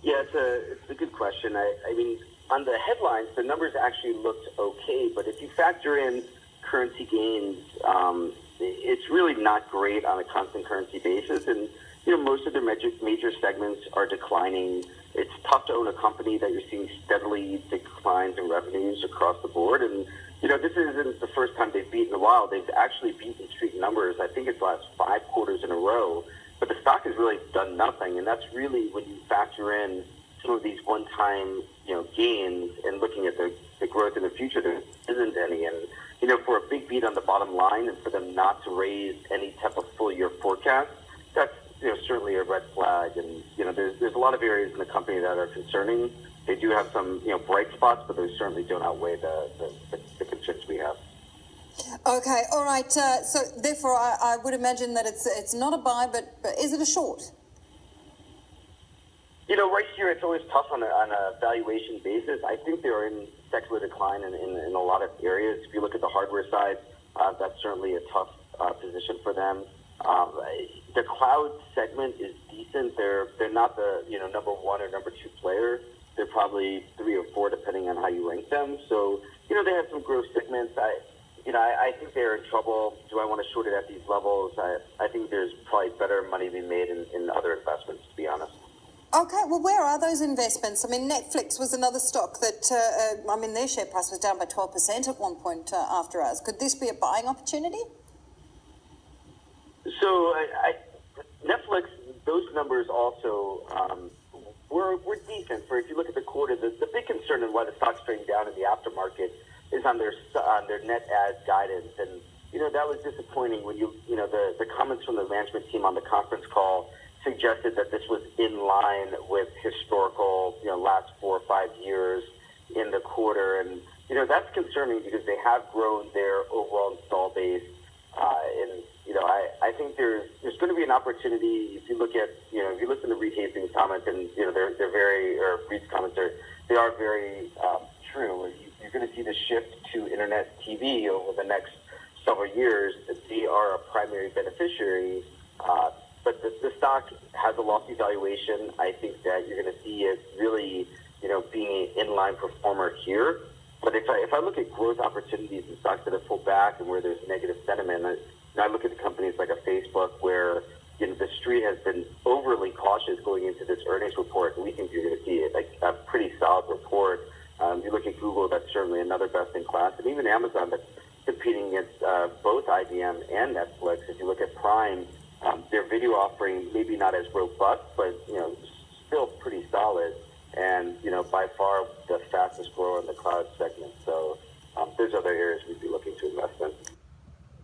Yeah, it's a good question. I mean, on the headlines, the numbers actually looked okay, but if you factor in currency gains, it's really not great on a constant currency basis. And, most of their major segments are declining. It's tough to own a company that you're seeing steadily declines in revenues across the board. And, this isn't the first time they've beaten a while. They've actually beaten street numbers. I think it's the last 5 quarters in a row. But the stock has really done nothing. And that's really when you factor in some of these one-time, gains and looking at the growth in the future, there isn't any. And, for a big beat on the bottom line and for them not to raise any type of full-year forecast, that's, certainly a red flag. And, there's a lot of areas in the company that are concerning. They do have some, bright spots, but they certainly don't outweigh the concerns we have. Okay, all right. So therefore, I would imagine that it's not a buy, but is it a short? Right here, it's always tough on a valuation basis. I think they're in secular decline in a lot of areas. If you look at the hardware side, that's certainly a tough position for them. The cloud segment is decent. They're not the number 1 or number 2 player. They're probably 3 or 4 depending on how you rank them. So they have some growth segments. I think they're in trouble. Do I want to short it at these levels? I think there's probably better money being made in other investments, to be honest. Okay, well, where are those investments? I mean, Netflix was another stock that, their share price was down by 12% at one point after hours. Could this be a buying opportunity? So Netflix, those numbers also were decent. If you look at the quarter, the big concern and why the stock's trading down in the aftermarket is on their net ad guidance. And, that was disappointing when the comments from the management team on the conference call suggested that this was in line with historical, last 4 or 5 years in the quarter. And, that's concerning because they have grown their overall install base. I think there's going to be an opportunity if you look at, if you listen to Reed Hastings' comments and, they're very, or Reed's comments they are very true. You're going to see the shift to internet TV over the next several years. They are a primary beneficiary. But the stock has a lofty valuation. I think that you're going to see it really, being an inline performer here. But if I look at growth opportunities in stocks that have pulled back and where there's negative sentiment, I look at the companies like a Facebook where the street has been overly cautious going into this earnings report. And we think you're going to see a pretty solid report. You look at Google, that's certainly another best in class, and even Amazon that's competing against both IBM and Netflix. If you look at Prime. Their video offering maybe not as robust, but still pretty solid, and by far the fastest grower in the cloud segment. So there's other areas we'd be looking to invest in.